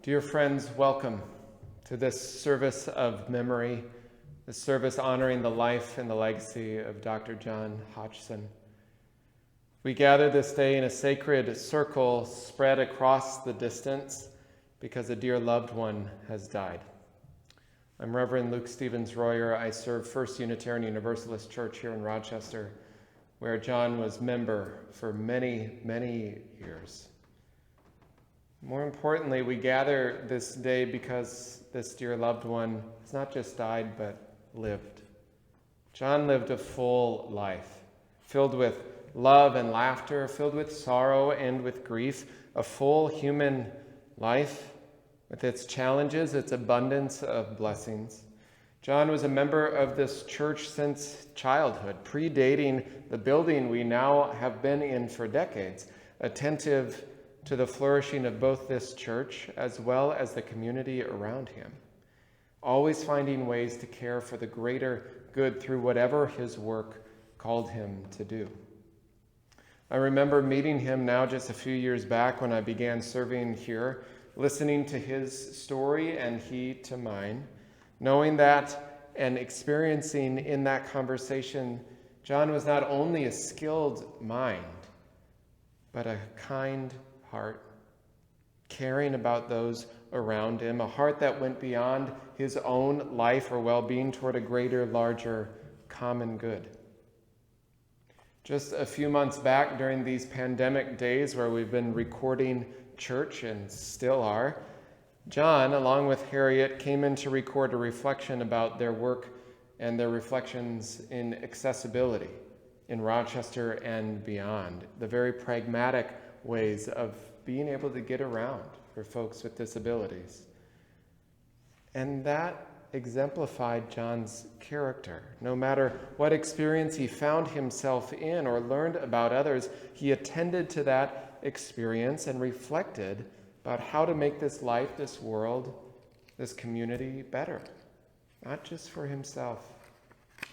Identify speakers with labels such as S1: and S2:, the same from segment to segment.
S1: Dear friends, welcome to this service of memory, this service honoring the life and the legacy of Dr. John Hodgson. We gather this day in a sacred circle spread across the distance because a dear loved one has died. I'm Reverend Luke Stevens Royer. I serve First Unitarian Universalist Church here in Rochester, where John was member for many, many years. More importantly, we gather this day because this dear loved one has not just died, but lived. John lived a full life, filled with love and laughter, filled with sorrow and with grief, a full human life with its challenges, its abundance of blessings. John was a member of this church since childhood, predating the building we now have been in for decades, attentive to the flourishing of both this church as well as the community around him, always finding ways to care for the greater good through whatever his work called him to do. I remember meeting him now just a few years back when I began serving here, listening to his story and he to mine, knowing that and experiencing in that conversation, John was not only a skilled mind, but a kind heart, caring about those around him, a heart that went beyond his own life or well-being toward a greater, larger, common good. Just a few months back during these pandemic days where we've been recording church and still are, John, along with Harriet, came in to record a reflection about their work and their reflections in accessibility in Rochester and beyond, the very pragmatic ways of being able to get around for folks with disabilities. And that exemplified John's character. No matter what experience he found himself in or learned about others, he attended to that experience and reflected about how to make this life, this world, this community better, not just for himself,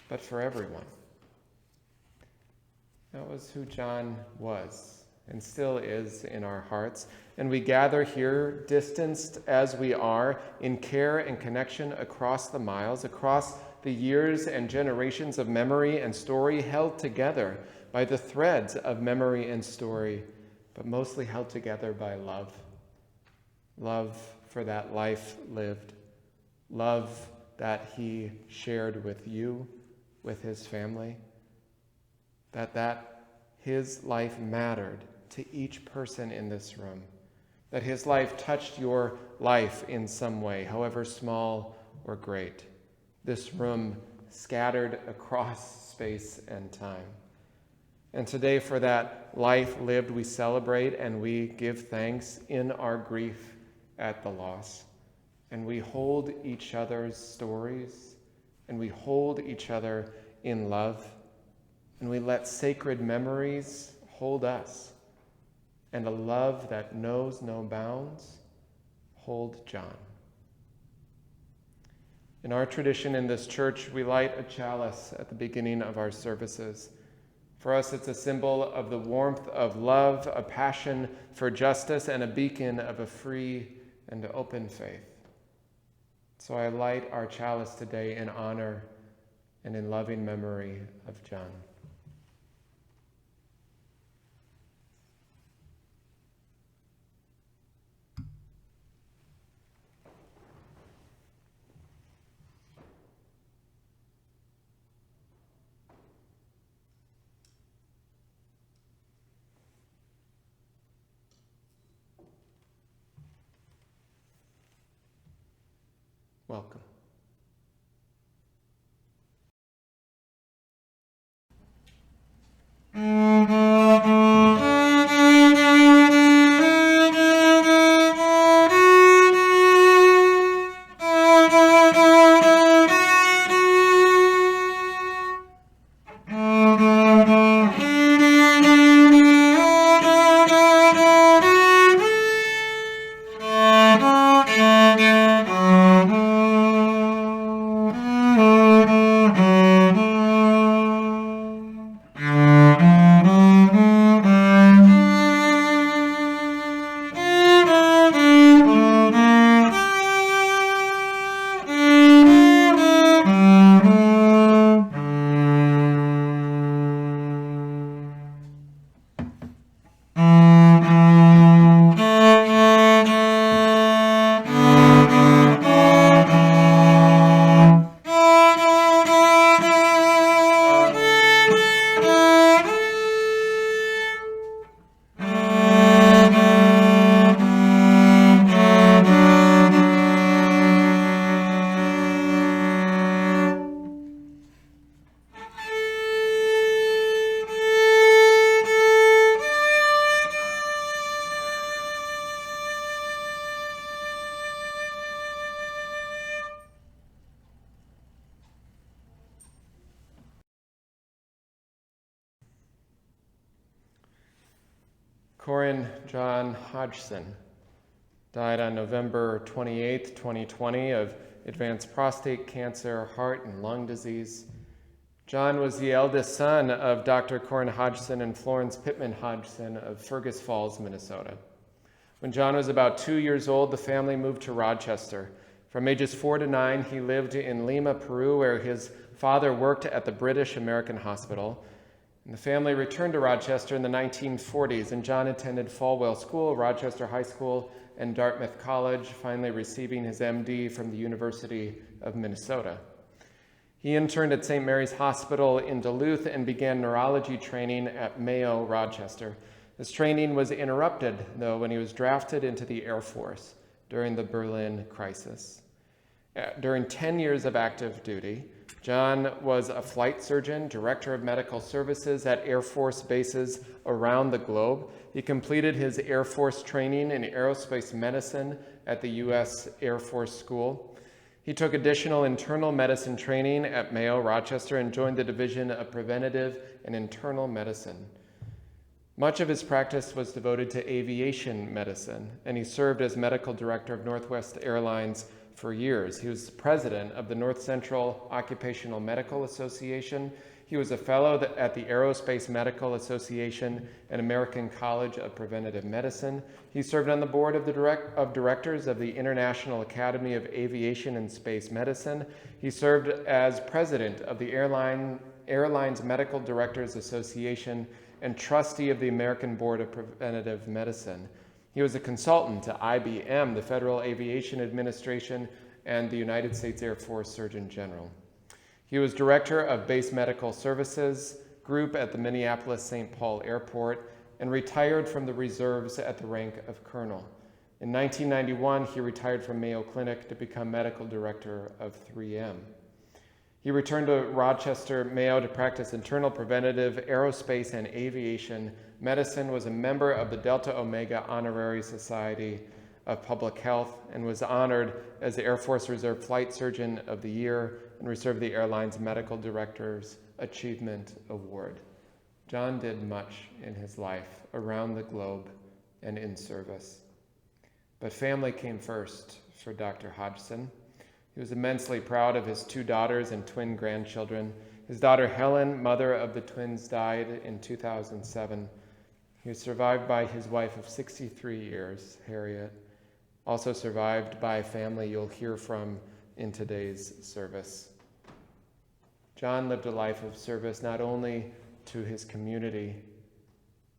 S1: but for everyone. That was who John was and still is in our hearts. And we gather here, distanced as we are, in care and connection across the miles, across the years and generations of memory and story, held together by the threads of memory and story, but mostly held together by love. Love for that life lived. Love that he shared with you, with his family. That his life mattered to each person in this room, that his life touched your life in some way, however small or great. This room scattered across space and time. And today for that life lived, we celebrate and we give thanks in our grief at the loss. And we hold each other's stories, and we hold each other in love, and we let sacred memories hold us. And a love that knows no bounds, hold John. In our tradition in this church, we light a chalice at the beginning of our services. For us, it's a symbol of the warmth of love, a passion for justice, and a beacon of a free and open faith. So I light our chalice today in honor and in loving memory of John. Welcome. Corin John Hodgson died on November 28, 2020 of advanced prostate cancer, heart and lung disease. John was the eldest son of Dr. Corin Hodgson and Florence Pittman Hodgson of Fergus Falls, Minnesota. When John was about 2 years old, the family moved to Rochester. From ages 4 to 9, he lived in Lima, Peru, where his father worked at the British American Hospital. And the family returned to Rochester in the 1940s, and John attended Falwell School, Rochester High School, and Dartmouth College, finally receiving his MD from the University of Minnesota. He interned at St. Mary's Hospital in Duluth and began neurology training at Mayo, Rochester. His training was interrupted, though, when he was drafted into the Air Force during the Berlin crisis. During 10 years of active duty, John was a flight surgeon, director of medical services at Air Force bases around the globe. He completed his Air Force training in aerospace medicine at the U.S. Air Force School. He took additional internal medicine training at Mayo, Rochester, and joined the Division of Preventative and Internal Medicine. Much of his practice was devoted to aviation medicine, and he served as medical director of Northwest Airlines for years. He was president of the North Central Occupational Medical Association. He was a fellow at the Aerospace Medical Association and American College of Preventative Medicine. He served on the board of directors of the International Academy of Aviation and Space Medicine. He served as president of the Airlines Medical Directors Association and trustee of the American Board of Preventative Medicine. He was a consultant to IBM, the Federal Aviation Administration, and the United States Air Force Surgeon General. He was director of Base Medical Services Group at the Minneapolis-St. Paul Airport and retired from the reserves at the rank of colonel. In 1991, he retired from Mayo Clinic to become medical director of 3M. He returned to Rochester, Mayo to practice internal preventative aerospace and aviation medicine, was a member of the Delta Omega Honorary Society of Public Health, and was honored as the Air Force Reserve Flight Surgeon of the Year and received the airline's Medical Director's Achievement Award. John did much in his life around the globe and in service. But family came first for Dr. Hodgson. He was immensely proud of his 2 daughters and twin grandchildren. His daughter Helen, mother of the twins, died in 2007. He was survived by his wife of 63 years, Harriet, also survived by a family you'll hear from in today's service. John lived a life of service not only to his community,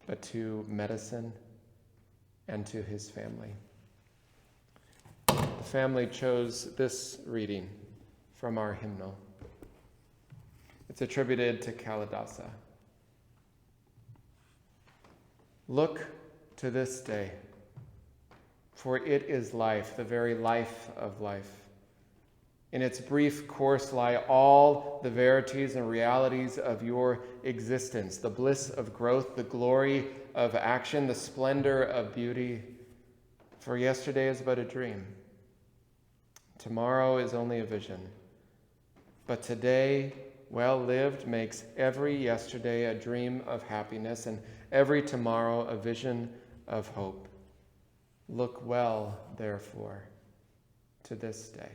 S1: but to medicine and to his family. The family chose this reading from our hymnal. It's attributed to Kalidasa. Look to this day, for it is life, the very life of life. In its brief course lie all the verities and realities of your existence, the bliss of growth, the glory of action, the splendor of beauty. For yesterday is but a dream. Tomorrow is only a vision. But today, well lived, makes every yesterday a dream of happiness and every tomorrow a vision of hope. Look well, therefore, to this day.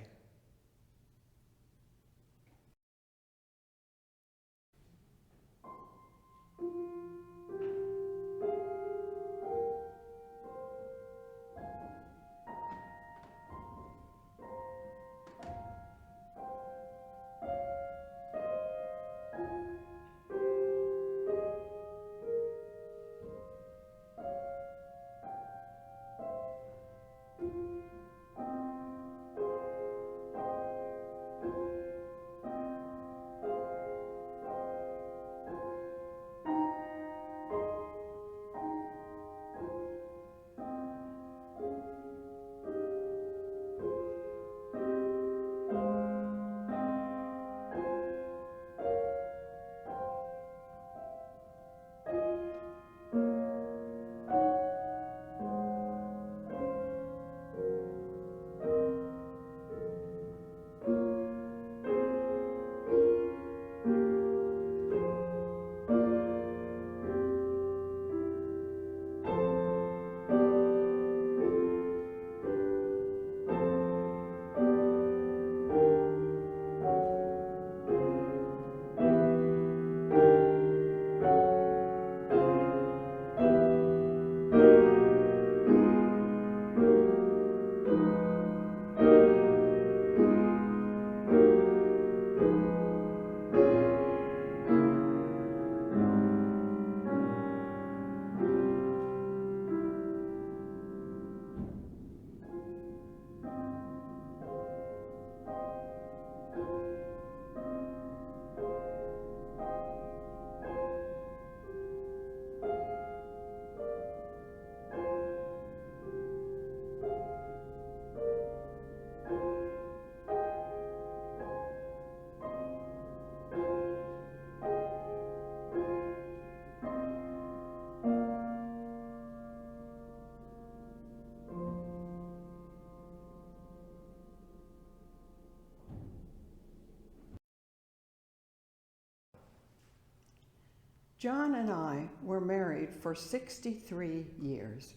S2: John and I were married for 63 years.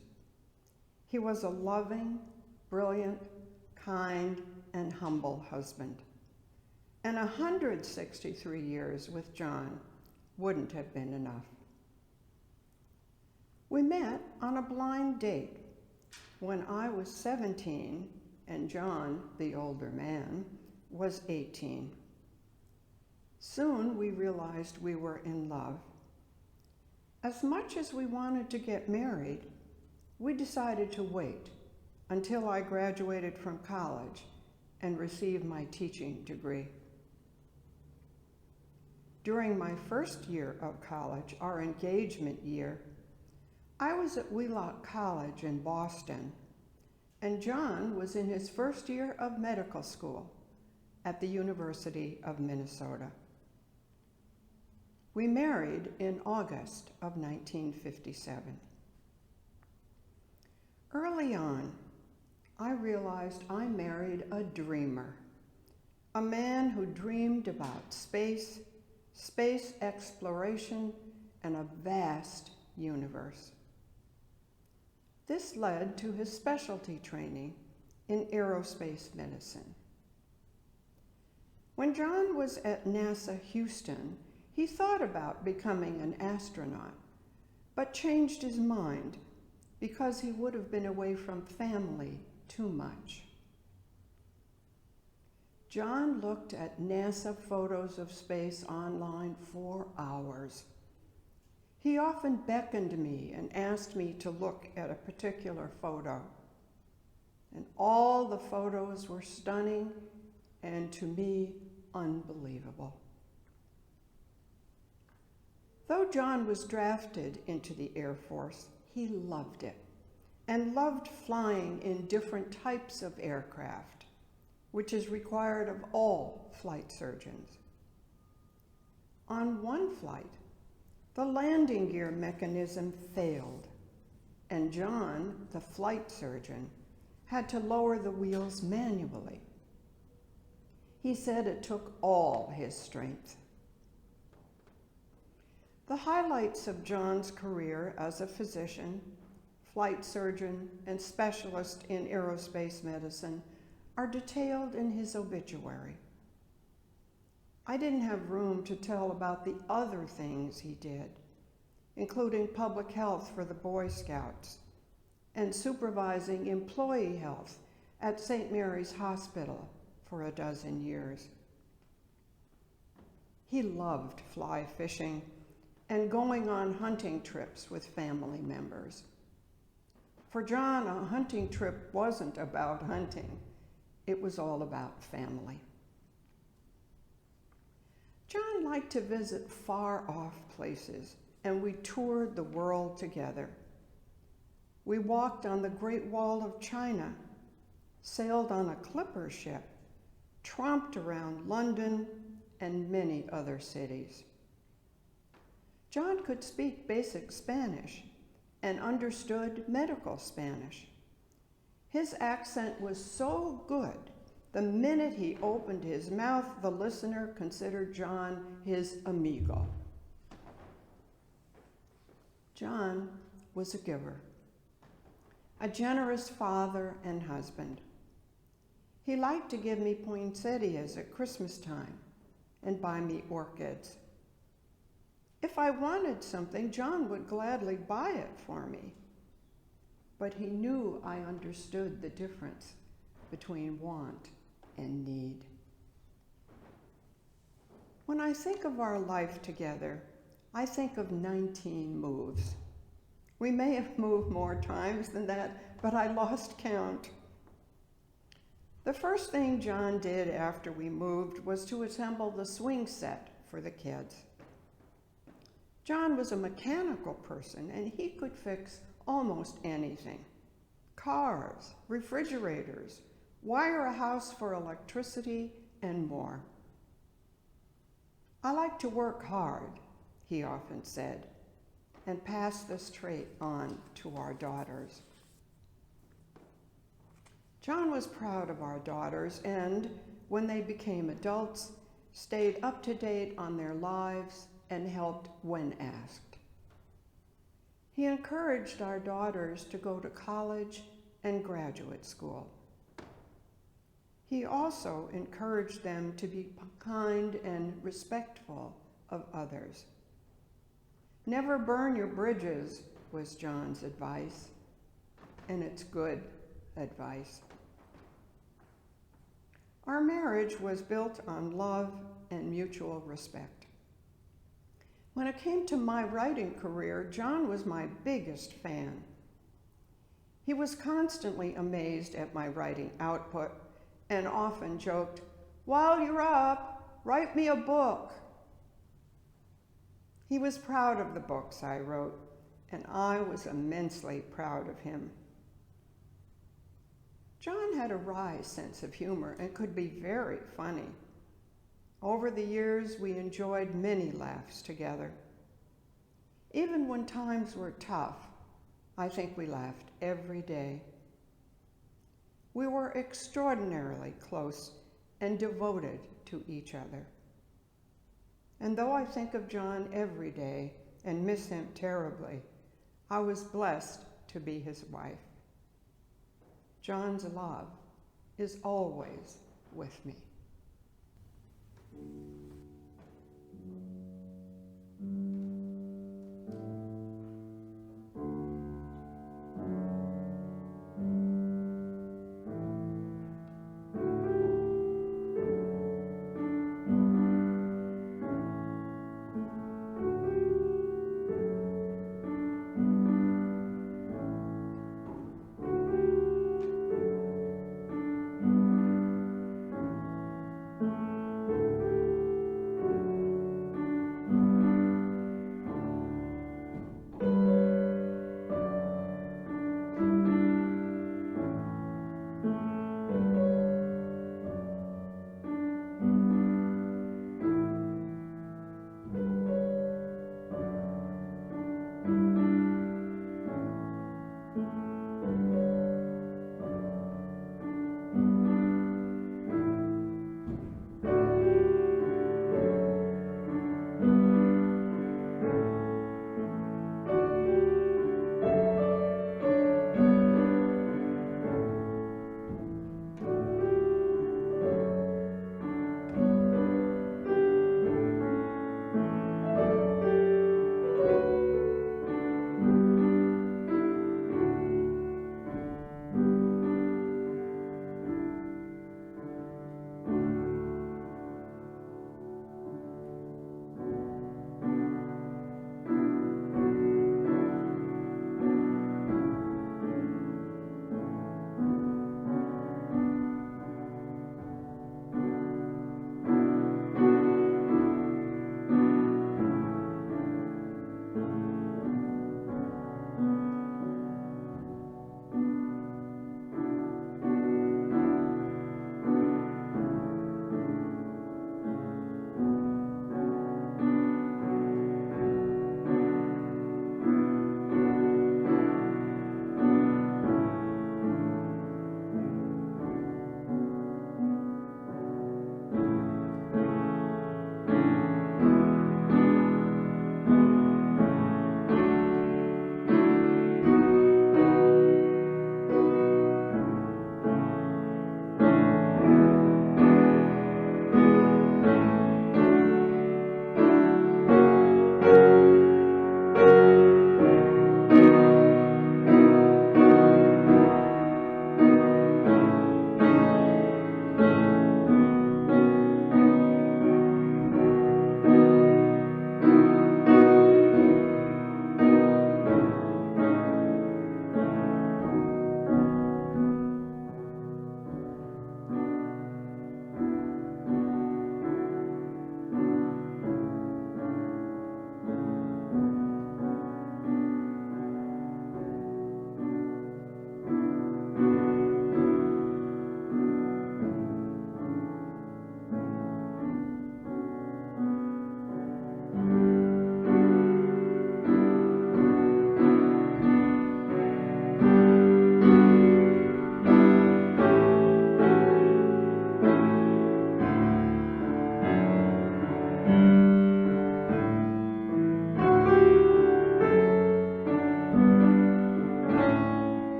S2: He was a loving, brilliant, kind, and humble husband. And 163 years with John wouldn't have been enough. We met on a blind date when I was 17 and John, the older man, was 18. Soon we realized we were in love. As much as we wanted to get married, we decided to wait until I graduated from college and received my teaching degree. During my first year of college, our engagement year, I was at Wheelock College in Boston, and John was in his first year of medical school at the University of Minnesota. We married in August of 1957. Early on, I realized I married a dreamer, a man who dreamed about space exploration, and a vast universe. This led to his specialty training in aerospace medicine. When John was at NASA Houston, he thought about becoming an astronaut, but changed his mind because he would have been away from family too much. John looked at NASA photos of space online for hours. He often beckoned me and asked me to look at a particular photo. And all the photos were stunning and, to me, unbelievable. Though John was drafted into the Air Force, he loved it and loved flying in different types of aircraft, which is required of all flight surgeons. On one flight, the landing gear mechanism failed, and John, the flight surgeon, had to lower the wheels manually. He said it took all his strength. The highlights of John's career as a physician, flight surgeon, and specialist in aerospace medicine are detailed in his obituary. I didn't have room to tell about the other things he did, including public health for the Boy Scouts and supervising employee health at St. Mary's Hospital for a dozen years. He loved fly fishing and going on hunting trips with family members. For John, a hunting trip wasn't about hunting. It was all about family. John liked to visit far-off places, and we toured the world together. We walked on the Great Wall of China, sailed on a clipper ship, tromped around London and many other cities. John could speak basic Spanish and understood medical Spanish. His accent was so good, the minute he opened his mouth, the listener considered John his amigo. John was a giver, a generous father and husband. He liked to give me poinsettias at Christmas time and buy me orchids. If I wanted something, John would gladly buy it for me. But he knew I understood the difference between want and need. When I think of our life together, I think of 19 moves. We may have moved more times than that, but I lost count. The first thing John did after we moved was to assemble the swing set for the kids. John was a mechanical person, and he could fix almost anything. Cars, refrigerators, wire a house for electricity, and more. I like to work hard, he often said, and passed this trait on to our daughters. John was proud of our daughters and, when they became adults, stayed up to date on their lives and helped when asked. He encouraged our daughters to go to college and graduate school. He also encouraged them to be kind and respectful of others. Never burn your bridges was John's advice, and it's good advice. Our marriage was built on love and mutual respect. When it came to my writing career, John was my biggest fan. He was constantly amazed at my writing output and often joked, "While you're up, write me a book." He was proud of the books I wrote, and I was immensely proud of him. John had a wry sense of humor and could be very funny. Over the years, we enjoyed many laughs together. Even when times were tough, I think we laughed every day. We were extraordinarily close and devoted to each other. And though I think of John every day and miss him terribly, I was blessed to be his wife. John's love is always with me.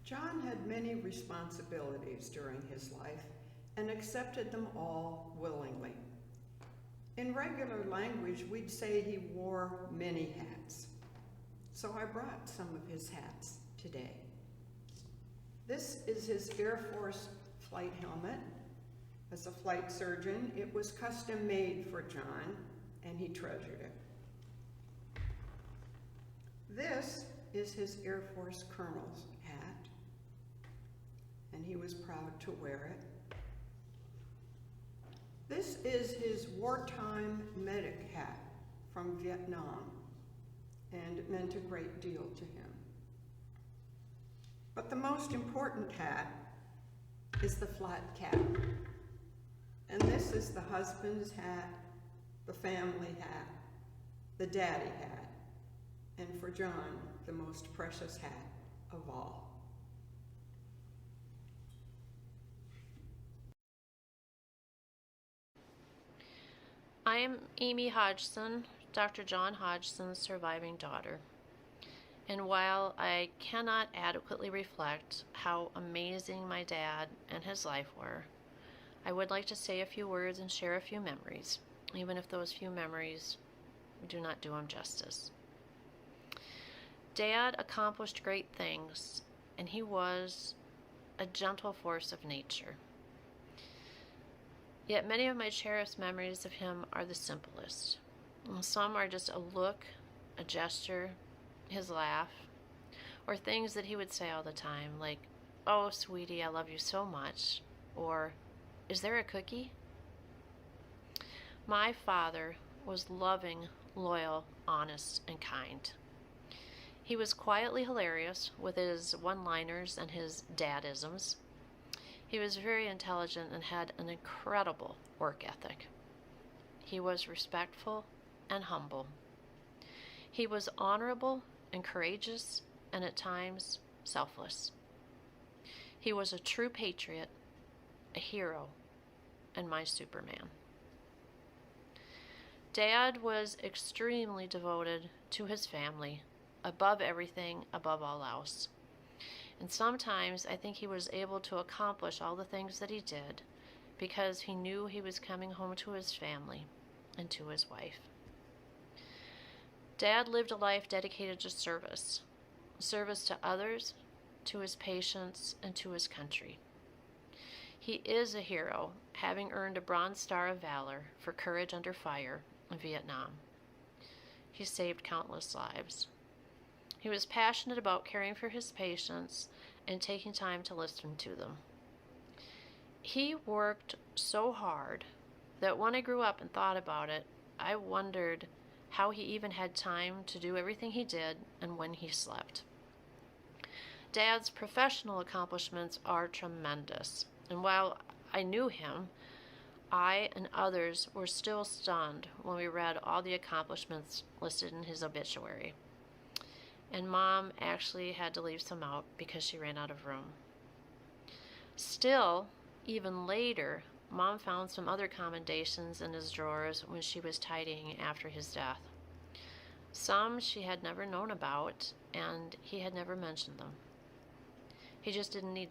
S2: John had many responsibilities during his life and accepted them all willingly. In regular language, we'd say he wore many hats. So I brought some of his hats today. This is his Air Force flight helmet. As a flight surgeon, it was custom made for John, and he treasured it. This is his Air Force colonel's hat, and he was proud to wear it. This is his wartime medic hat from Vietnam, and it meant a great deal to him. But the most important hat is the flat cap. And this is the husband's hat, the family hat, the daddy hat, and for John, the most precious hat of all.
S3: I am Amy Hodgson, Dr. John Hodgson's surviving daughter. And while I cannot adequately reflect how amazing my dad and his life were, I would like to say a few words and share a few memories, even if those few memories do not do him justice. Dad accomplished great things, and he was a gentle force of nature. Yet many of my cherished memories of him are the simplest. Some are just a look, a gesture, his laugh, or things that he would say all the time, like, "Oh, sweetie, I love you so much," or, "Is there a cookie?" My father was loving, loyal, honest, and kind. He was quietly hilarious with his one-liners and his dadisms. He was very intelligent and had an incredible work ethic. He was respectful and humble. He was honorable and courageous, and at times selfless. He was a true patriot, a hero, and my Superman. Dad was extremely devoted to his family, above everything, above all else. And sometimes I think he was able to accomplish all the things that he did because he knew he was coming home to his family and to his wife. Dad lived a life dedicated to service to others, to his patients, and to his country. He is a hero, having earned a Bronze Star of Valor for courage under fire in Vietnam. He saved countless lives. He was passionate about caring for his patients and taking time to listen to them. He worked so hard that when I grew up and thought about it, I wondered how he even had time to do everything he did and when he slept. Dad's professional accomplishments are tremendous, and while I knew him, I and others were still stunned when we read all the accomplishments listed in his obituary. And Mom actually had to leave some out because she ran out of room. Still, even later, Mom found some other commendations in his drawers when she was tidying after his death. Some she had never known about, and he had never mentioned them. He just didn't need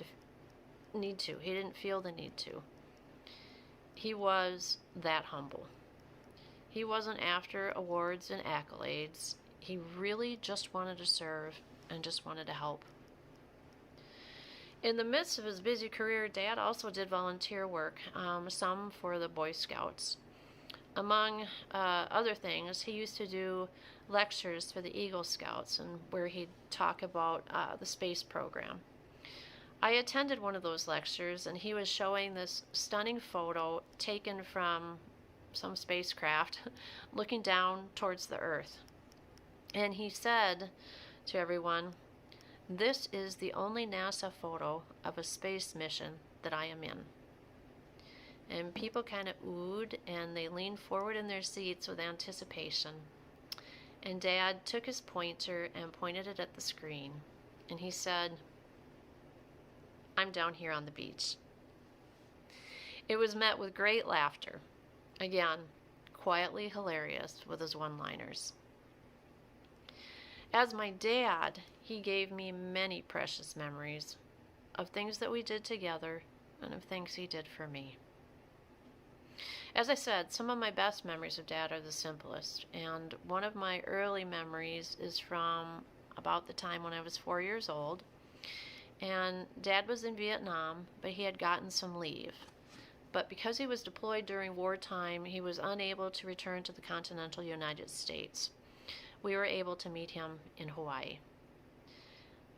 S3: to. He didn't feel the need to. He was that humble. He wasn't after awards and accolades. He really just wanted to serve and just wanted to help. In the midst of his busy career, Dad also did volunteer work, some for the Boy Scouts. Among other things, he used to do lectures for the Eagle Scouts, and where he'd talk about the space program. I attended one of those lectures, and he was showing this stunning photo taken from some spacecraft looking down towards the Earth. And he said to everyone, "This is the only NASA photo of a space mission that I am in." And people kind of oohed, and they leaned forward in their seats with anticipation. And Dad took his pointer and pointed it at the screen, and he said, "I'm down here on the beach." It was met with great laughter. Again, quietly hilarious with his one-liners. As my dad, he gave me many precious memories, of things that we did together and of things he did for me. As I said, some of my best memories of Dad are the simplest, and one of my early memories is from about the time when I was 4 years old, and Dad was in Vietnam, but he had gotten some leave. But because he was deployed during wartime, he was unable to return to the continental United States. We were able to meet him in Hawaii.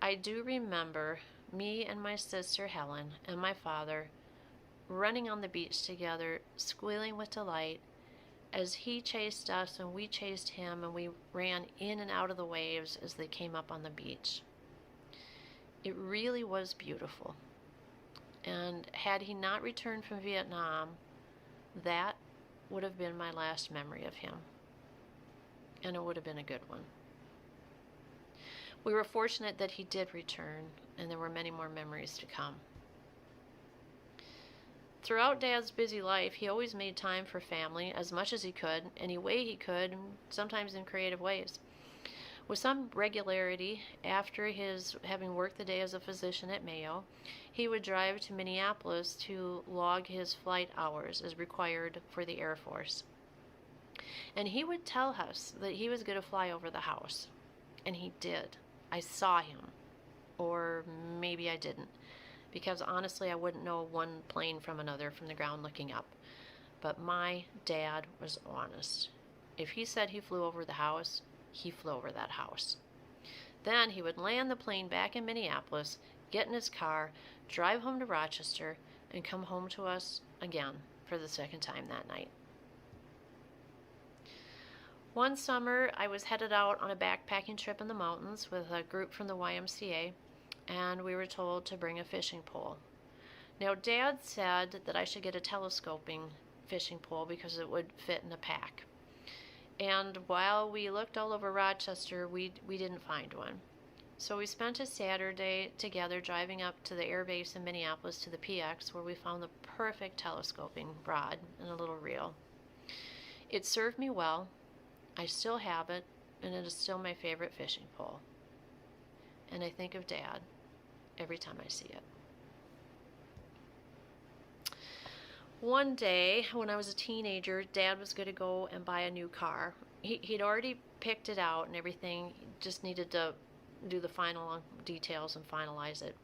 S3: I do remember me and my sister Helen and my father running on the beach together, squealing with delight as he chased us and we chased him, and we ran in and out of the waves as they came up on the beach. It really was beautiful. And had he not returned from Vietnam, that would have been my last memory of him. And it would have been a good one. We were fortunate that he did return, and there were many more memories to come. Throughout Dad's busy life, he always made time for family as much as he could, any way he could, sometimes in creative ways. With some regularity, after his having worked the day as a physician at Mayo, he would drive to Minneapolis to log his flight hours as required for the Air Force. And he would tell us that he was going to fly over the house. And he did. I saw him. Or maybe I didn't. Because honestly, I wouldn't know one plane from another from the ground looking up. But my dad was honest. If he said he flew over the house, he flew over that house. Then he would land the plane back in Minneapolis, get in his car, drive home to Rochester, and come home to us again for the second time that night. One summer, I was headed out on a backpacking trip in the mountains with a group from the YMCA, and we were told to bring a fishing pole. Now, Dad said that I should get a telescoping fishing pole because it would fit in a pack. And while we looked all over Rochester, we didn't find one. So we spent a Saturday together driving up to the air base in Minneapolis to the PX, where we found the perfect telescoping rod and a little reel. It served me well. I still have it, and it is still my favorite fishing pole. And I think of Dad every time I see it. One day, when I was a teenager, Dad was going to go and buy a new car. He'd already picked it out and everything, just needed to do the final details and finalize it.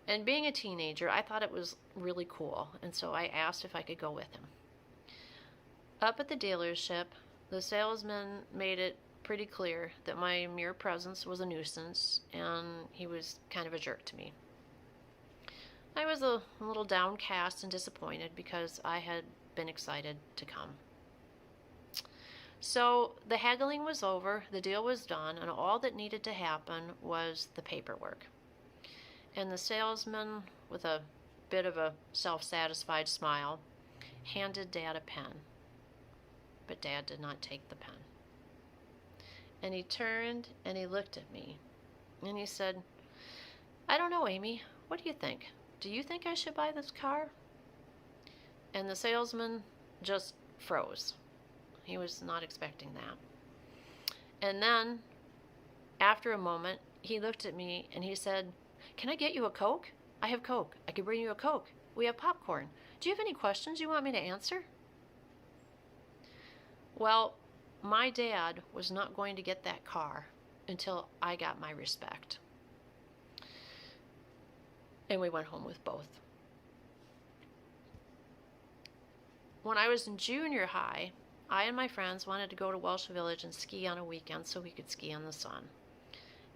S3: And being a teenager, I thought it was really cool, and so I asked if I could go with him. Up at the dealership, the salesman made it pretty clear that my mere presence was a nuisance, and he was kind of a jerk to me. I was a little downcast and disappointed because I had been excited to come. So the haggling was over, the deal was done, and all that needed to happen was the paperwork. And the salesman, with a bit of a self-satisfied smile, handed Dad a pen. But Dad did not take the pen. And he turned and he looked at me, and he said, "I don't know, Amy. What do you think? Do you think I should buy this car?" And the salesman just froze. He was not expecting that. And then, after a moment, he looked at me and he said, "Can I get you a Coke? I have Coke. I can bring you a Coke. We have popcorn. Do you have any questions you want me to answer?" Well, my dad was not going to get that car until I got my respect. And we went home with both. When I was in junior high, I and my friends wanted to go to Welsh Village and ski on a weekend so we could ski in the sun.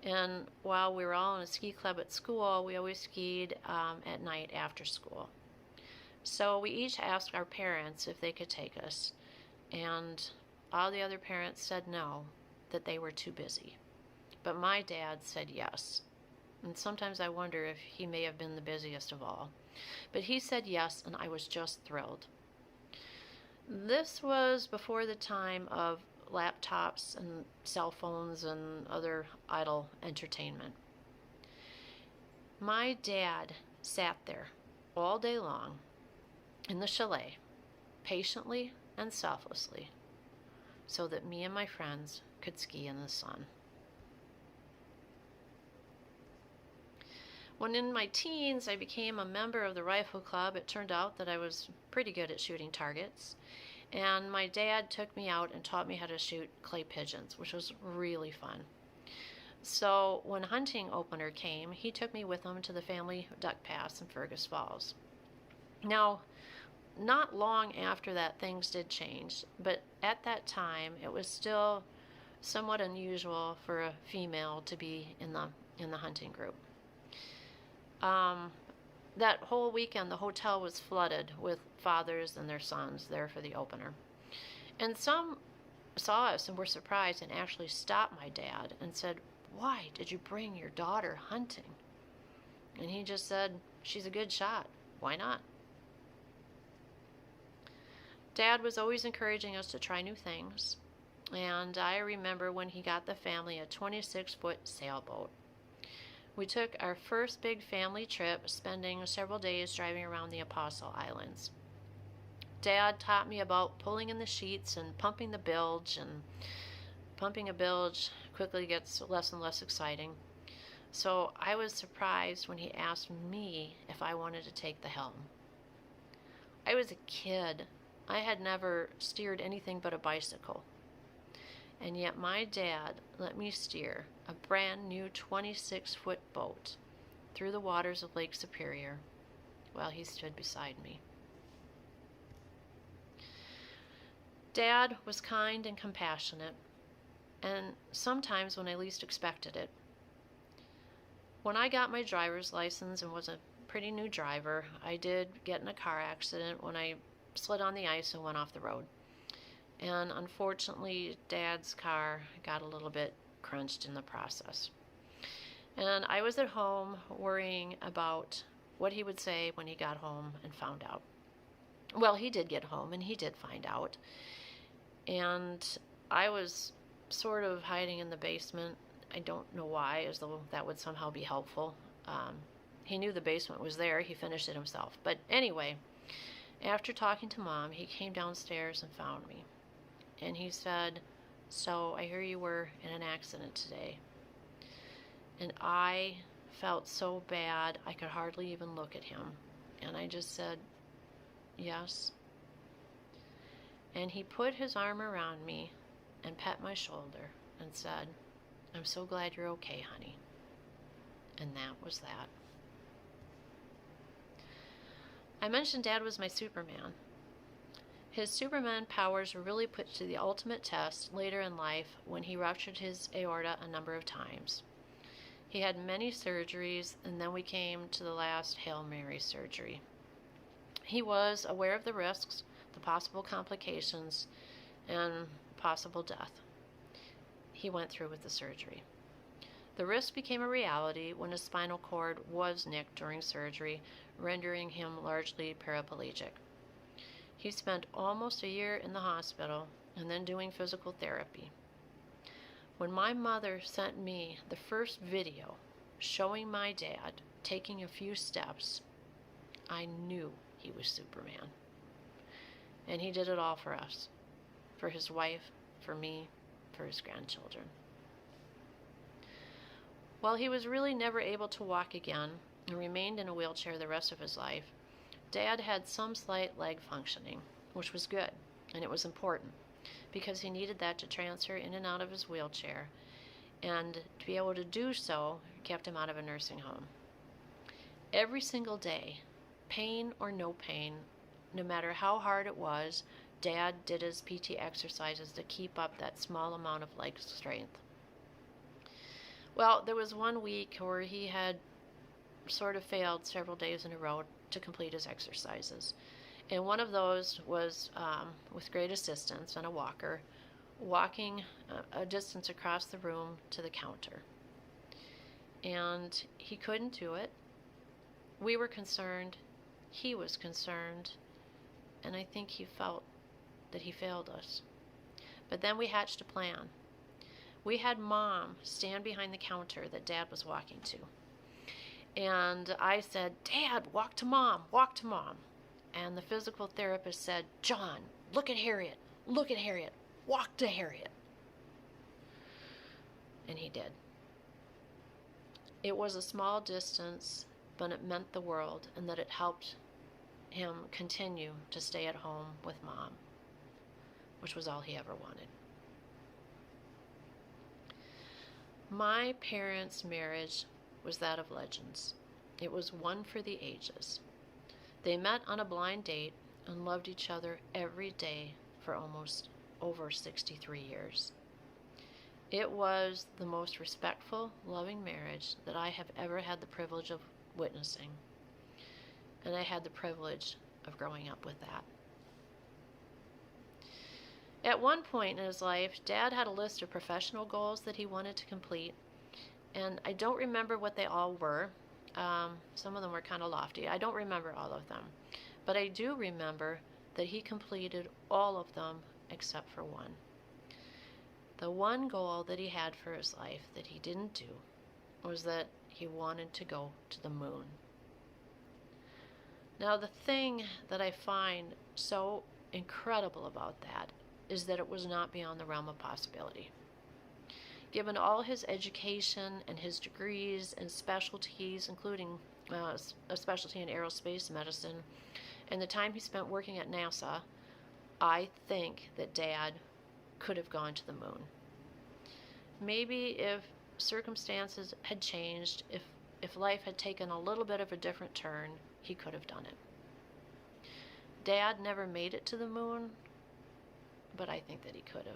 S3: And while we were all in a ski club at school, we always skied at night after school. So we each asked our parents if they could take us. And all the other parents said no, that they were too busy. But my dad said yes. And sometimes I wonder if he may have been the busiest of all. But he said yes, and I was just thrilled. This was before the time of laptops and cell phones and other idle entertainment. My dad sat there all day long in the chalet, patiently and selflessly, so that me and my friends could ski in the sun. When in my teens I became a member of the rifle club, it turned out that I was pretty good at shooting targets. And my dad took me out and taught me how to shoot clay pigeons, which was really fun. So when hunting opener came, he took me with him to the family duck pass in Fergus Falls. Now, not long after that, things did change, but at that time, it was still somewhat unusual for a female to be in the hunting group. That whole weekend, the hotel was flooded with fathers and their sons there for the opener. And some saw us and were surprised and actually stopped my dad and said, "Why did you bring your daughter hunting?" And he just said, "She's a good shot. Why not?" Dad was always encouraging us to try new things. And I remember when he got the family a 26-foot sailboat. We took our first big family trip, spending several days driving around the Apostle Islands. Dad taught me about pulling in the sheets and pumping the bilge, and pumping a bilge quickly gets less and less exciting. So I was surprised when he asked me if I wanted to take the helm. I was a kid. I had never steered anything but a bicycle. And yet my dad let me steer a brand new 26-foot boat through the waters of Lake Superior while he stood beside me. Dad was kind and compassionate, and sometimes when I least expected it. When I got my driver's license and was a pretty new driver, I did get in a car accident when I slid on the ice and went off the road. And unfortunately, Dad's car got a little bit crunched in the process. And I was at home worrying about what he would say when he got home and found out. Well, he did get home and he did find out. And I was sort of hiding in the basement. I don't know why, as though that would somehow be helpful. He knew the basement was there. He finished it himself. But anyway, after talking to Mom, he came downstairs and found me. And he said, "So I hear you were in an accident today." And I felt so bad I could hardly even look at him. And I just said, "Yes." And he put his arm around me and pet my shoulder and said, "I'm so glad you're okay, honey." And that was that. I mentioned Dad was my Superman. His Superman powers were really put to the ultimate test later in life when he ruptured his aorta a number of times. He had many surgeries, and then we came to the last Hail Mary surgery. He was aware of the risks, the possible complications, and possible death. He went through with the surgery. The risk became a reality when his spinal cord was nicked during surgery, rendering him largely paraplegic. He spent almost a year in the hospital and then doing physical therapy. When my mother sent me the first video showing my dad taking a few steps, I knew he was Superman. And he did it all for us, for his wife, for me, for his grandchildren. While he was really never able to walk again and remained in a wheelchair the rest of his life, Dad had some slight leg functioning, which was good, and it was important, because he needed that to transfer in and out of his wheelchair, and to be able to do so kept him out of a nursing home. Every single day, pain or no pain, no matter how hard it was, Dad did his PT exercises to keep up that small amount of leg strength. Well, there was one week where he had sort of failed several days in a row to complete his exercises. And one of those was, with great assistance on a walker, walking a distance across the room to the counter. And he couldn't do it. We were concerned. He was concerned. And I think he felt that he failed us. But then we hatched a plan. We had Mom stand behind the counter that Dad was walking to. And I said, "Dad, walk to Mom, walk to Mom." And the physical therapist said, "John, look at Harriet, walk to Harriet." And he did. It was a small distance, but it meant the world, and that it helped him continue to stay at home with Mom, which was all he ever wanted. My parents' marriage was that of legends. It was one for the ages. They met on a blind date and loved each other every day for almost over 63 years. It was the most respectful, loving marriage that I have ever had the privilege of witnessing. And I had the privilege of growing up with that. At one point in his life, Dad had a list of professional goals that he wanted to complete, and I don't remember what they all were. Some of them were kind of lofty. I don't remember all of them, but I do remember that he completed all of them except for one. The one goal that he had for his life that he didn't do was that he wanted to go to the moon. Now, the thing that I find so incredible about that is that it was not beyond the realm of possibility. Given all his education and his degrees and specialties, including a specialty in aerospace medicine, and the time he spent working at NASA, I think that Dad could have gone to the moon. Maybe if circumstances had changed, if life had taken a little bit of a different turn, he could have done it. Dad never made it to the moon, but I think that he could have.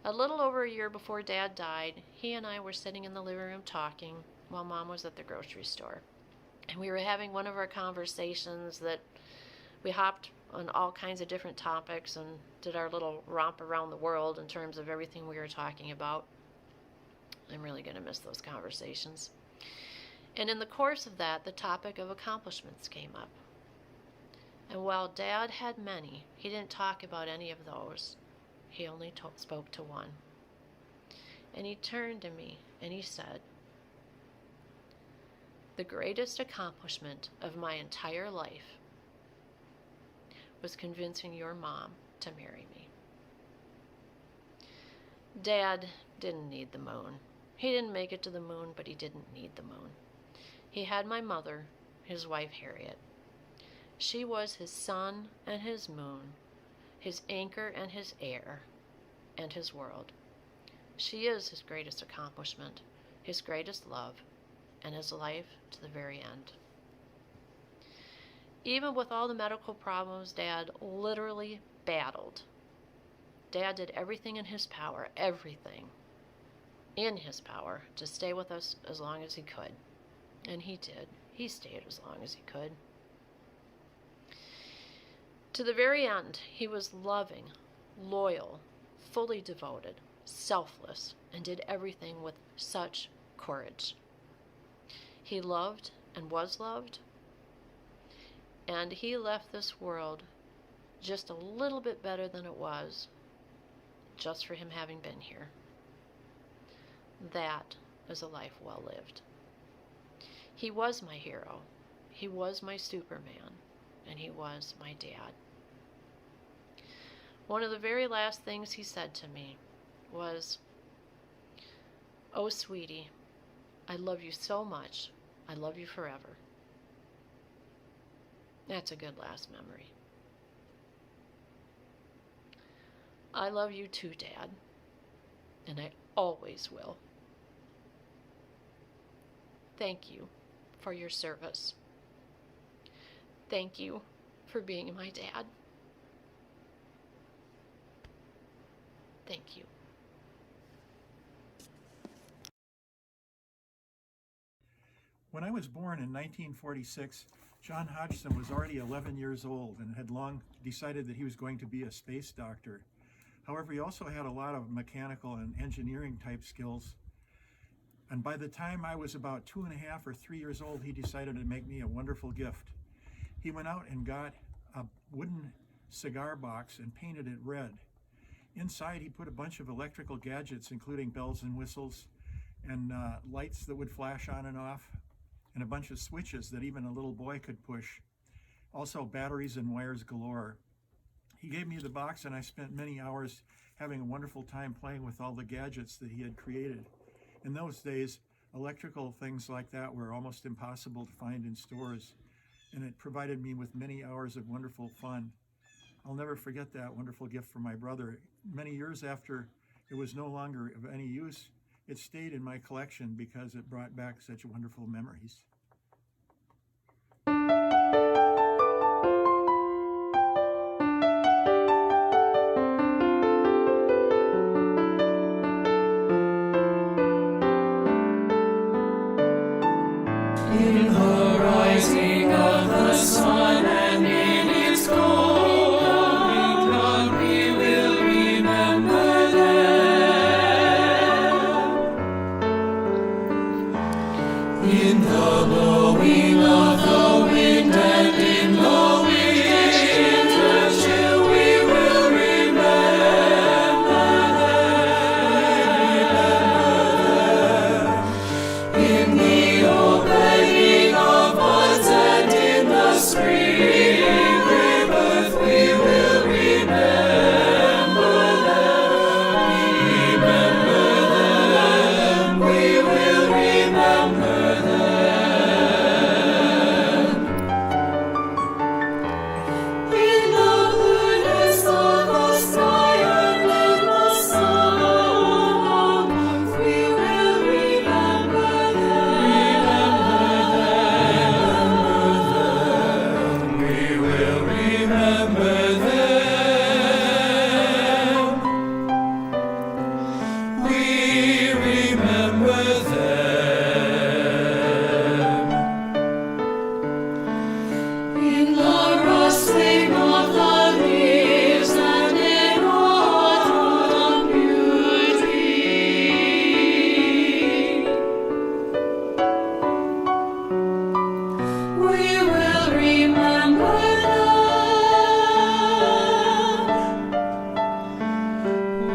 S3: A little over a year before Dad died, he and I were sitting in the living room talking while Mom was at the grocery store. And we were having one of our conversations that we hopped on all kinds of different topics and did our little romp around the world in terms of everything we were talking about. I'm really going to miss those conversations. And in the course of that, the topic of accomplishments came up. And while Dad had many, he didn't talk about any of those. He only spoke to one. And he turned to me and he said, "The greatest accomplishment of my entire life was convincing your mom to marry me." Dad didn't need the moon. He didn't make it to the moon, but he didn't need the moon. He had my mother, his wife Harriet. She was his sun and his moon, his anchor and his air, and his world. She is his greatest accomplishment, his greatest love, and his life to the very end. Even with all the medical problems Dad literally battled, Dad did everything in his power, everything in his power, to stay with us as long as he could. And he did. He stayed as long as he could. To the very end, he was loving, loyal, fully devoted, selfless, and did everything with such courage. He loved and was loved, and he left this world just a little bit better than it was, just for him having been here. That is a life well lived. He was my hero. He was my Superman. And he was my dad. One of the very last things he said to me was, "Oh, sweetie, I love you so much. I love you forever." That's a good last memory. I love you too, Dad, and I always will. Thank you for your service. Thank you for being my dad. Thank you.
S4: When I was born in 1946, John Hodgson was already 11 years old and had long decided that he was going to be a space doctor. However, he also had a lot of mechanical and engineering type skills. And by the time I was about 2.5 or 3 years old, he decided to make me a wonderful gift. He went out and got a wooden cigar box and painted it red. Inside, he put a bunch of electrical gadgets, including bells and whistles, and lights that would flash on and off, and a bunch of switches that even a little boy could push. Also, batteries and wires galore. He gave me the box, and I spent many hours having a wonderful time playing with all the gadgets that he had created. In those days, Electrical things like that were almost impossible to find in stores, and it provided me with many hours of wonderful fun. I'll never forget that wonderful gift from my brother. Many years after it was no longer of any use, it stayed in my collection because it brought back such wonderful memories.
S5: In the rising of the sun and in its going down, we will remember them. In the blowing of the wind and in the winter chill, we will remember them. In the opening of buds and in the spring rebirth, we will remember them. We will remember them. In the blueness of the sky and in the summer month, we will remember them. We will remember them. We remember them. In the rustling of the leaves and in autumn beauty, we will remember them.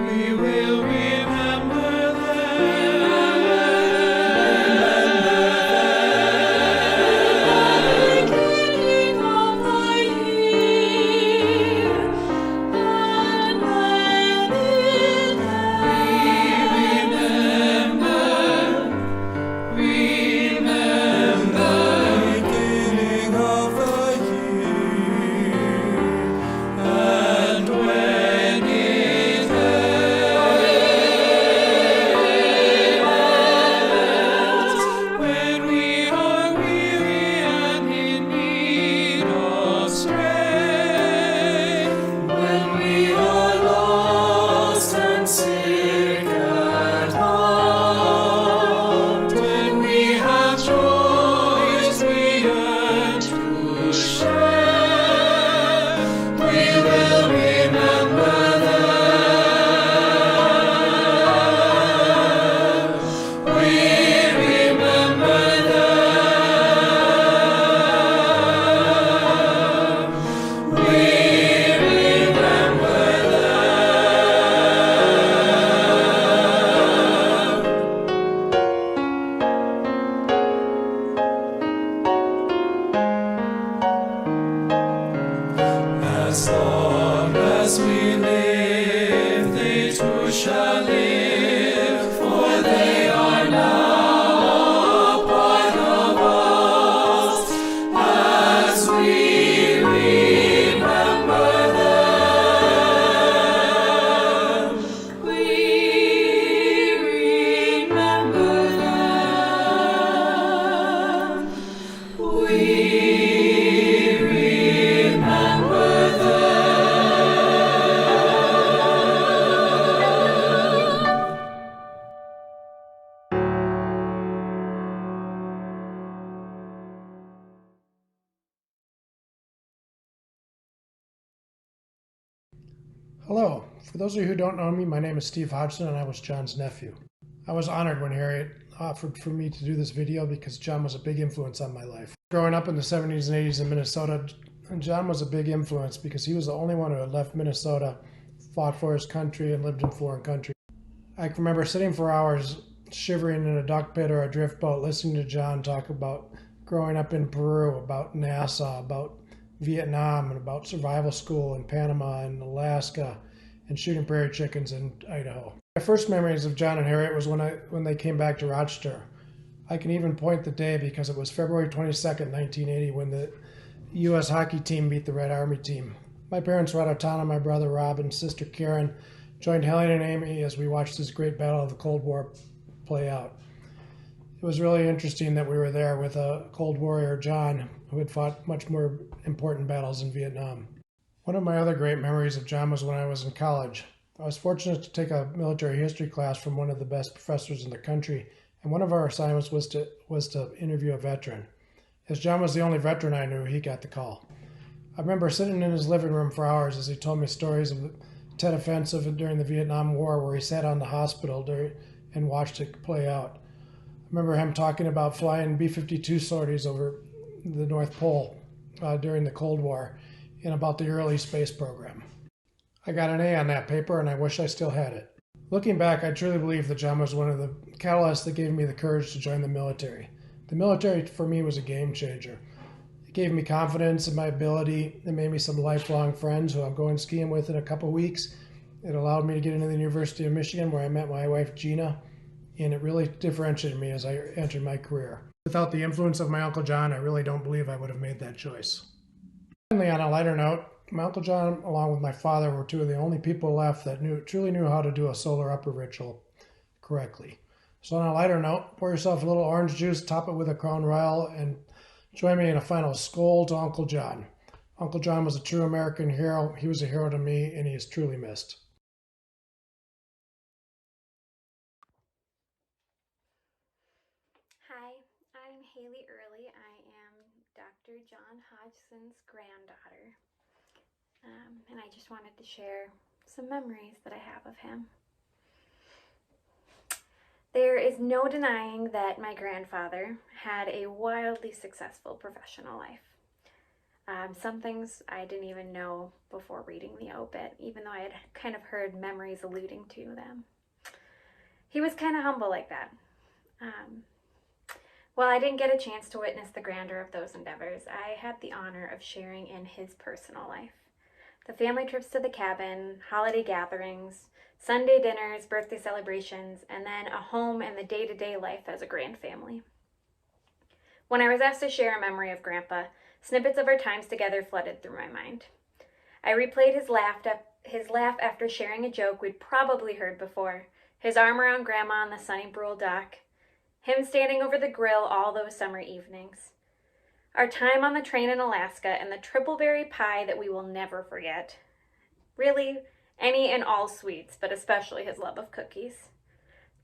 S5: We will remember them. Beginning of the year, and when it remember, beginning of the year, and when it ends, when we are weary and in need of strength, when we are lost and sick at heart, when we have joys we yearn to share, we will remember them. We remember them. We remember them. As long as we live, they too shall live, for they are now a part of us, as we remember them. We remember them. We remember them.
S6: Hello. For those of you who don't know me, my name is Steve Hodgson and I was John's nephew. I was honored when Harriet offered for me to do this video because John was a big influence on my life. Growing up in the 70s and 80s in Minnesota, John was a big influence because he was the only one who had left Minnesota, fought for his country, and lived in foreign countries. I can remember sitting for hours shivering in a duck pit or a drift boat listening to John talk about growing up in Peru, about NASA, about Vietnam, and about survival school in Panama and Alaska, and shooting prairie chickens in Idaho. My first memories of John and Harriet was when they came back to Rochester. I can even point the day because it was February 22nd, 1980, when the U.S. hockey team beat the Red Army team. My parents were out of town, and my brother Rob and sister Karen joined Helen and Amy as we watched this great battle of the Cold War play out. It was really interesting that we were there with a Cold Warrior, John, who had fought much more important battles in Vietnam. One of my other great memories of John was when I was in college. I was fortunate to take a military history class from one of the best professors in the country, and one of our assignments was to interview a veteran. As John was the only veteran I knew, he got the call. I remember sitting in his living room for hours as he told me stories of the Tet Offensive during the Vietnam War, where he sat on the hospital and watched it play out. I remember him talking about flying B-52 sorties over the North Pole during the Cold War and about the early space program. I got an A on that paper, and I wish I still had it. Looking back, I truly believe that John was one of the catalysts that gave me the courage to join the military. The military, for me, was a game changer. It gave me confidence in my ability. It made me some lifelong friends who I'm going skiing with in a couple weeks. It allowed me to get into the University of Michigan, where I met my wife, Gina, and it really differentiated me as I entered my career. Without the influence of my Uncle John, I really don't believe I would have made that choice. Finally, on a lighter note, my Uncle John, along with my father, were two of the only people left that truly knew how to do a solar upper ritual correctly. So on a lighter note, pour yourself a little orange juice, top it with a Crown Royal, and join me in a final skål to Uncle John. Uncle John was a true American hero. He was a hero to me, and he is truly missed.
S7: Hi, I'm Haley Early. I am Dr. John Hodgson's granddaughter. And I just wanted to share some memories that I have of him. There is no denying that my grandfather had a wildly successful professional life. Some things I didn't even know before reading the obit, even though I had kind of heard memories alluding to them. He was kind of humble like that. While I didn't get a chance to witness the grandeur of those endeavors, I had the honor of sharing in his personal life. The family trips to the cabin, holiday gatherings, Sunday dinners, birthday celebrations, and then a home and the day-to-day life as a grand family. When I was asked to share a memory of Grandpa, snippets of our times together flooded through my mind. I replayed his laugh after sharing a joke we'd probably heard before, his arm around Grandma on the sunny Brule dock, him standing over the grill all those summer evenings. Our time on the train in Alaska and the tripleberry pie that we will never forget. Really, any and all sweets, but especially his love of cookies.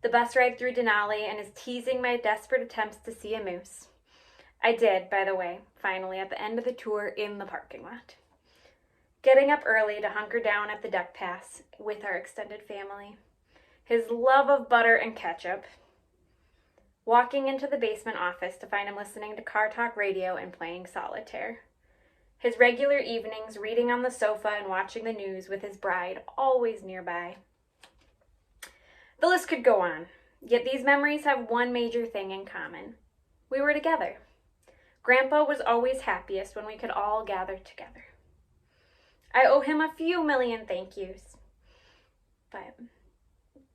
S7: The bus ride through Denali and his teasing my desperate attempts to see a moose. I did, by the way, finally at the end of the tour in the parking lot. Getting up early to hunker down at the duck pass with our extended family. His love of butter and ketchup. Walking into the basement office to find him listening to car talk radio and playing solitaire. His regular evenings reading on the sofa and watching the news with his bride always nearby. The list could go on, yet these memories have one major thing in common. We were together. Grandpa was always happiest when we could all gather together. I owe him a few million thank yous, but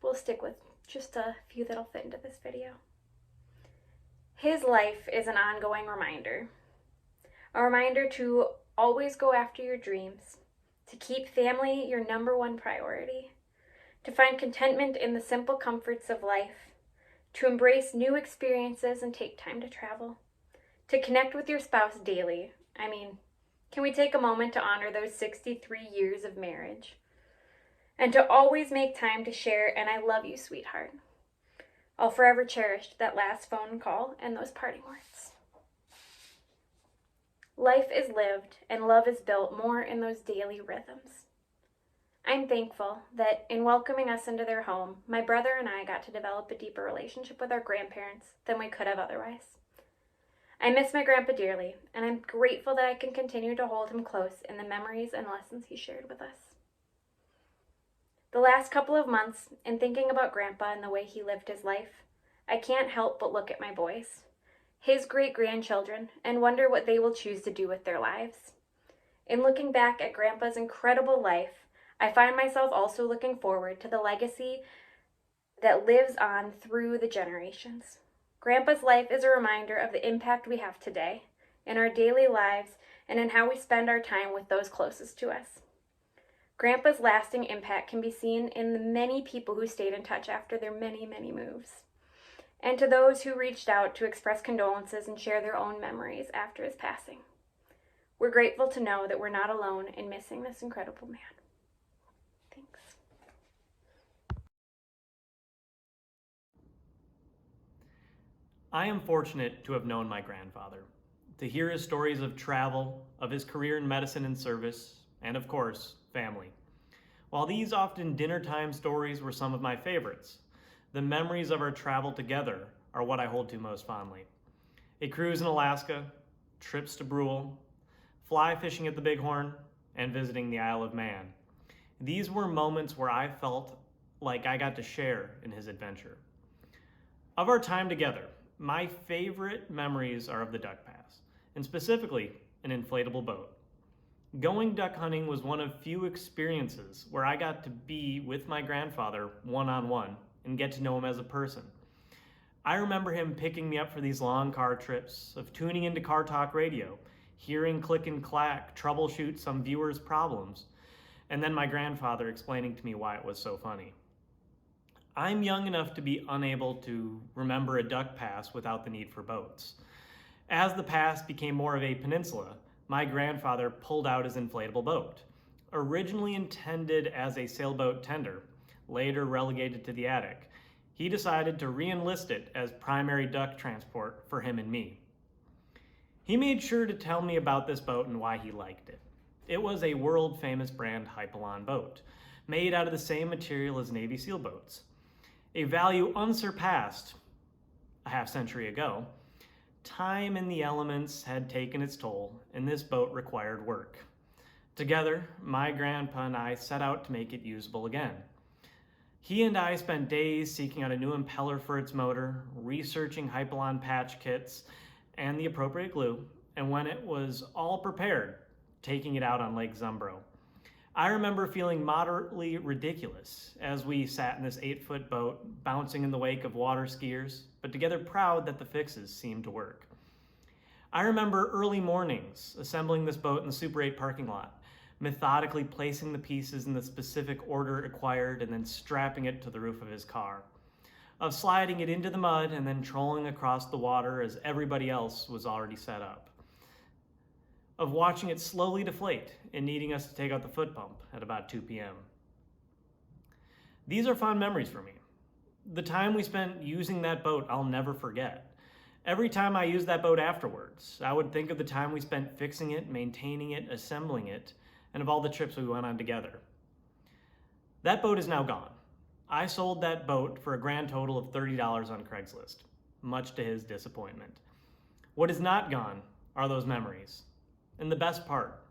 S7: we'll stick with just a few that'll fit into this video. His life is an ongoing reminder. A reminder to always go after your dreams, to keep family your number one priority, to find contentment in the simple comforts of life, to embrace new experiences and take time to travel, to connect with your spouse daily. I mean, can we take a moment to honor those 63 years of marriage? And to always make time to share, and I love you, sweetheart. I'll forever cherish that last phone call and those parting words. Life is lived and love is built more in those daily rhythms. I'm thankful that in welcoming us into their home, my brother and I got to develop a deeper relationship with our grandparents than we could have otherwise. I miss my grandpa dearly, and I'm grateful that I can continue to hold him close in the memories and lessons he shared with us. The last couple of months, in thinking about Grandpa and the way he lived his life, I can't help but look at my boys, his great-grandchildren, and wonder what they will choose to do with their lives. In looking back at Grandpa's incredible life, I find myself also looking forward to the legacy that lives on through the generations. Grandpa's life is a reminder of the impact we have today, in our daily lives, and in how we spend our time with those closest to us. Grandpa's lasting impact can be seen in the many people who stayed in touch after their many, many moves, and to those who reached out to express condolences and share their own memories after his passing. We're grateful to know that we're not alone in missing this incredible man. Thanks.
S8: I am fortunate to have known my grandfather, to hear his stories of travel, of his career in medicine and service, and of course, family. While these often dinner-time stories were some of my favorites, the memories of our travel together are what I hold to most fondly. A cruise in Alaska, trips to Brule, fly fishing at the Bighorn, and visiting the Isle of Man. These were moments where I felt like I got to share in his adventure. Of our time together, my favorite memories are of the Duck Pass, and specifically an inflatable boat. Going duck hunting was one of few experiences where I got to be with my grandfather one-on-one and get to know him as a person. I remember him picking me up for these long car trips, of tuning into Car Talk Radio, hearing Click and Clack troubleshoot some viewer's problems, and then my grandfather explaining to me why it was so funny. I'm young enough to be unable to remember a duck pass without the need for boats. As the pass became more of a peninsula, my grandfather pulled out his inflatable boat. Originally intended as a sailboat tender, later relegated to the attic, he decided to re-enlist it as primary duck transport for him and me. He made sure to tell me about this boat and why he liked it. It was a world-famous brand Hypalon boat, made out of the same material as Navy SEAL boats. A value unsurpassed a half-century ago. Time in the elements had taken its toll, and this boat required work. Together, my grandpa and I set out to make it usable again. He and I spent days seeking out a new impeller for its motor, researching Hypalon patch kits and the appropriate glue, and when it was all prepared, taking it out on Lake Zumbro. I remember feeling moderately ridiculous as we sat in this 8-foot boat, bouncing in the wake of water skiers, but together proud that the fixes seemed to work. I remember early mornings assembling this boat in the Super 8 parking lot, methodically placing the pieces in the specific order required and then strapping it to the roof of his car, of sliding it into the mud and then trolling across the water as everybody else was already set up, of watching it slowly deflate and needing us to take out the foot pump at about 2 p.m. These are fond memories for me. The time we spent using that boat, I'll never forget. Every time I used that boat afterwards, I would think of the time we spent fixing it, maintaining it, assembling it, and of all the trips we went on together. That boat is now gone. I sold that boat for a grand total of $30 on Craigslist, much to his disappointment. What is not gone are those memories. And the best part,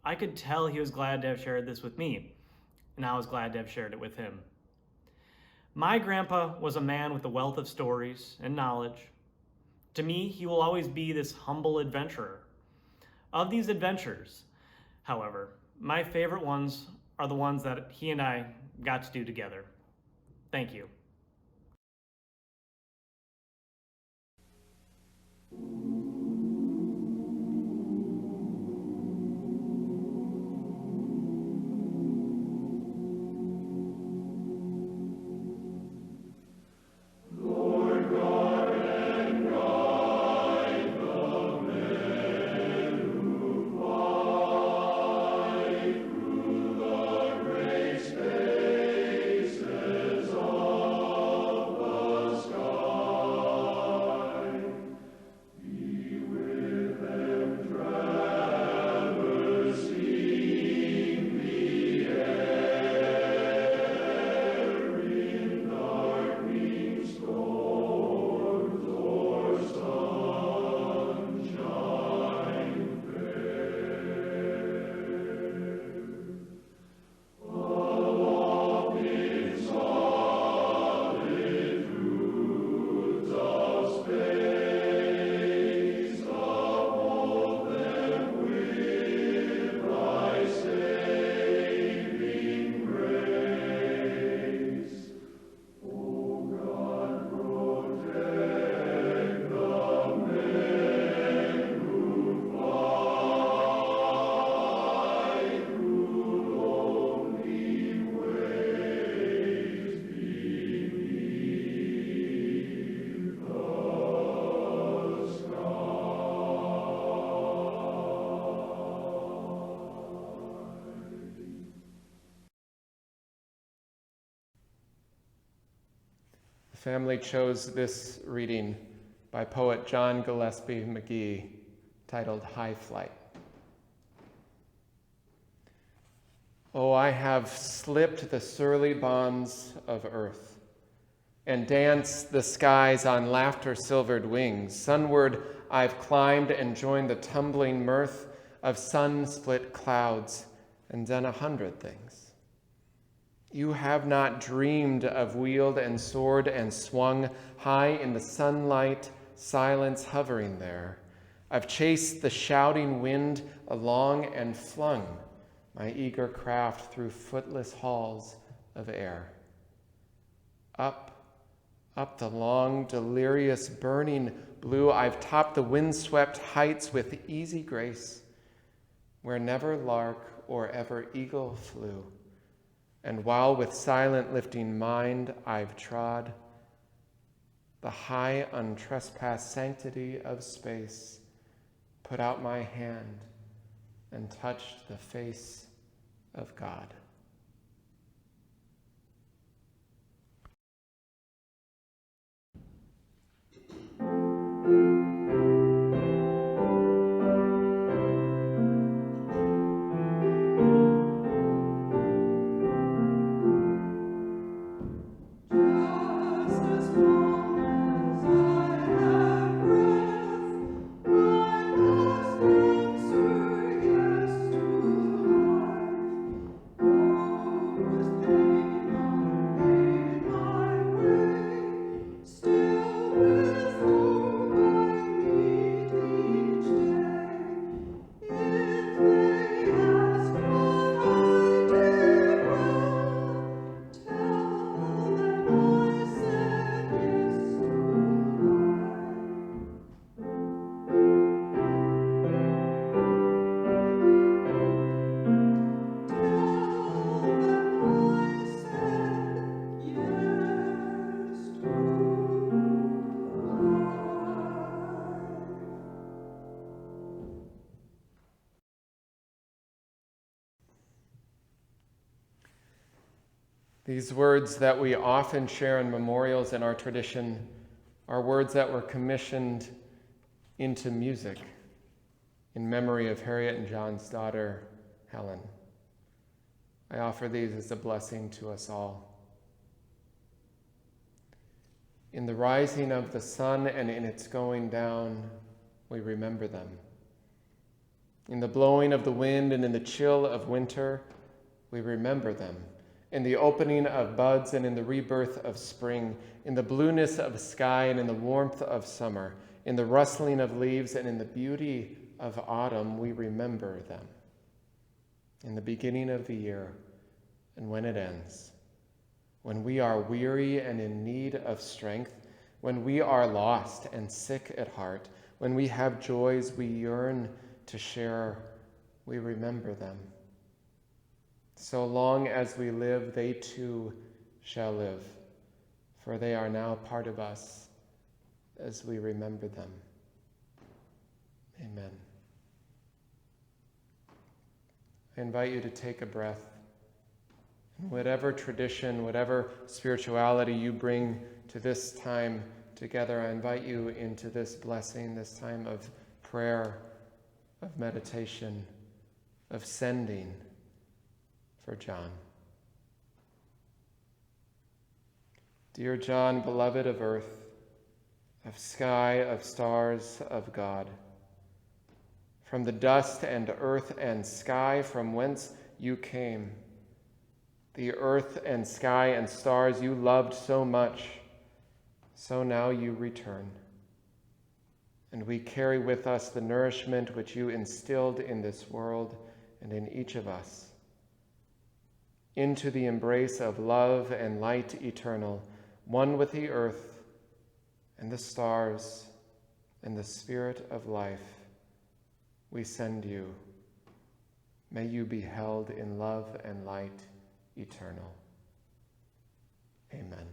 S8: I could tell he was glad to have shared this with me, and I was glad to have shared it with him. My grandpa was a man with a wealth of stories and knowledge. To me, he will always be this humble adventurer. Of these adventures, however, my favorite ones are the ones that he and I got to do together. Thank you.
S5: Spaces of
S1: family chose this reading by poet John Gillespie McGee, titled High Flight. Oh, I have slipped the surly bonds of earth and danced the skies on laughter-silvered wings. Sunward I've climbed and joined the tumbling mirth of sun-split clouds and done 100 things. You have not dreamed of wield and sword and swung high in the sunlight, silence hovering there. I've chased the shouting wind along and flung my eager craft through footless halls of air. Up the long, delirious, burning blue, I've topped the windswept heights with easy grace, where never lark or ever eagle flew. And while with silent lifting mind I've trod the high untrespassed sanctity of space, put out my hand and touched the face of God. These words that we often share in memorials in our tradition are words that were commissioned into music in memory of Harriet and John's daughter, Helen. I offer these as a blessing to us all. In the rising of the sun and in its going down, we remember them. In the blowing of the wind and in the chill of winter, we remember them. In the opening of buds and in the rebirth of spring, in the blueness of sky and in the warmth of summer, in the rustling of leaves and in the beauty of autumn, we remember them. In the beginning of the year and when it ends, when we are weary and in need of strength, when we are lost and sick at heart, when we have joys we yearn to share, we remember them. So long as we live, they too shall live, for they are now part of us as we remember them. Amen. I invite you to take a breath. Whatever tradition, whatever spirituality you bring to this time together, I invite you into this blessing, this time of prayer, of meditation, of sending for John. Dear John, beloved of earth, of sky, of stars, of God, from the dust and earth and sky from whence you came, the earth and sky and stars you loved so much, so now you return. And we carry with us the nourishment which you instilled in this world and in each of us, into the embrace of love and light eternal, one with the earth and the stars and the spirit of life. We send you. May you be held in love and light eternal. Amen.